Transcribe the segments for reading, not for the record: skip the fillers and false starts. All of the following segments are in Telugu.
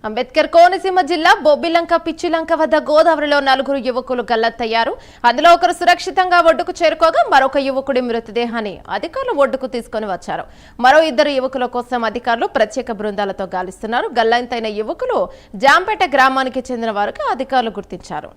అంబేద్కర్ కోనసీమ జిల్లా బొబ్బిలంక పిచ్చిలంక వద్ద గోదావరిలో 4 యువకులు గల్లంతయ్యారు. అందులో ఒకరు సురక్షితంగా ఒడ్డుకు చేరుకోగా మరొక యువకుడి మృతదేహాన్ని అధికారులు ఒడ్డుకు తీసుకుని వచ్చారు. మరో 2 యువకుల కోసం అధికారులు ప్రత్యేక బృందాలతో గాలిస్తున్నారు. గల్లంతైన యువకులు జాంపేట గ్రామానికి చెందిన వారుగా అధికారులు గుర్తించారు.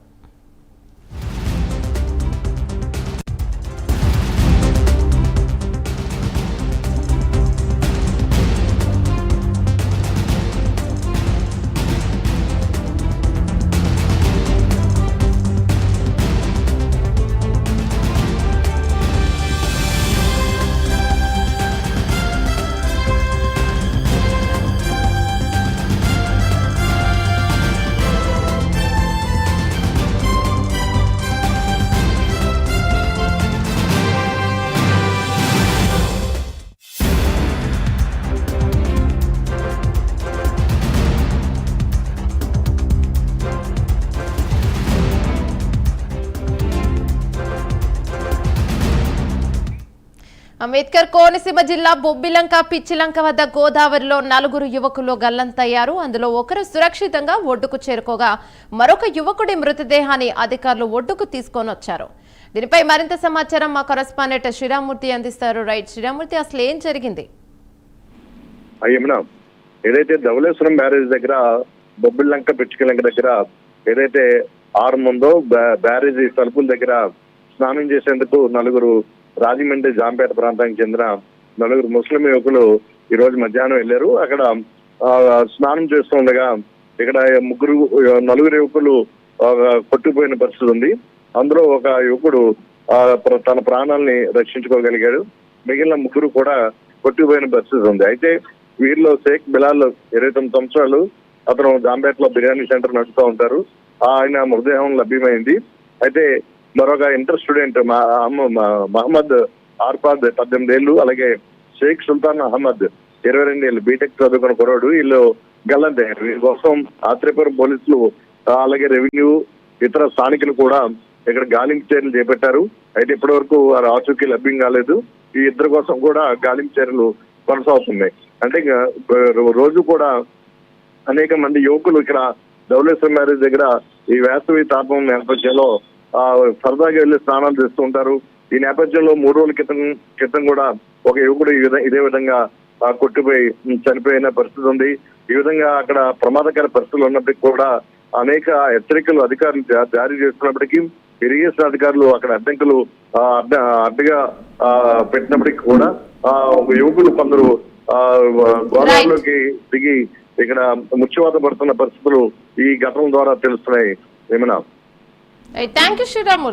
అంబేద్కర్ కోనసీమ జిల్లా బొబ్బిలంక పిచ్చిలంక వద్ద గోదావరిలో 4 యువకులు గల్లంతయ్యారు. అందులో ఒకరు సురక్షితంగా ఒడ్డుకు చేరుకోగా మరొక యువకుడి మృతదేహాన్ని అధికారులు ఒడ్డుకు తీసుకొని వచ్చారు. దీనిపై మరింత సమాచారం మా కరెస్పాండెంట్ శ్రీరామూర్తి అందిస్తారు. రైట్ శ్రీరామూర్తి, అసలు ఏం జరిగింది? ఏదైతే ధవళేశ్వరం బ్యారేజ్ దగ్గర బొబ్బిలంక పిచ్చిలంక దగ్గర ఏదైతే ఆరం ఉందో బ్యారేజీ తలుపుల దగ్గర స్నానం చేసేందుకు 4 రాజమండ్రి జాంపేట ప్రాంతానికి చెందిన 4 ముస్లిం యువకులు ఈ రోజు మధ్యాహ్నం వెళ్లారు. అక్కడ స్నానం చేస్తుండగా ఇక్కడ 4 యువకులు కొట్టుకుపోయిన పరిస్థితి ఉంది. అందులో ఒక యువకుడు తన ప్రాణాలని రక్షించుకోగలిగాడు. మిగిలిన 3 కూడా కొట్టుకుపోయిన పరిస్థితి ఉంది. అయితే వీరిలో షేక్ బిలాల్ 29 సంవత్సరాలు, అతను జాంపేటలో బిర్యానీ సెంటర్ నడుస్తూ ఉంటారు. ఆయన మృతదేహం లభ్యమైంది. అయితే మరొక ఇంటర్ స్టూడెంట్ మహమ్మద్ ఆర్ఫాద్ 18 ఏళ్ళు, అలాగే షేక్ సుల్తాన్ అహ్మద్ 22 ఏళ్ళు బీటెక్ చదువుకున్న కుర్రాడు. వీళ్ళు గల్లంతయ్యారు. వీరి కోసం ఆత్రేయపురం పోలీసులు అలాగే రెవెన్యూ ఇతర స్థానికులు కూడా ఇక్కడ గాలింపు చర్యలు చేపట్టారు. అయితే ఇప్పటి వరకు వారి ఆచూకీ లభ్యం కాలేదు. ఈ 2 కోసం కూడా గాలింపు చర్యలు కొనసాగుతున్నాయి. అంటే రోజు కూడా అనేక మంది యువకులు ఇక్కడ ధవళేశ్వరం మ్యారేజ్ దగ్గర ఈ వేసవి తాపం నేపథ్యంలో సరదాగా వెళ్లి స్నానాలు చేస్తూ ఉంటారు. ఈ నేపథ్యంలో 3 రోజుల క్రితం కూడా ఒక యువకుడు ఇదే విధంగా కొట్టిపోయి చనిపోయిన పరిస్థితి ఉంది. ఈ విధంగా అక్కడ ప్రమాదకర పరిస్థితులు ఉన్నప్పటికీ కూడా అనేక హెచ్చరికలు అధికారులు జారీ చేస్తున్నప్పటికీ ఇరిగేషన్ అధికారులు అక్కడ అడ్డంకులు అడ్డుగా పెట్టినప్పటికీ కూడా ఒక యువకులు కొందరు గోదావరిలోకి దిగి ఇక్కడ ముఖ్యవాత పడుతున్న పరిస్థితులు ఈ ఘటన ద్వారా తెలుస్తున్నాయి. Thank you Sriram.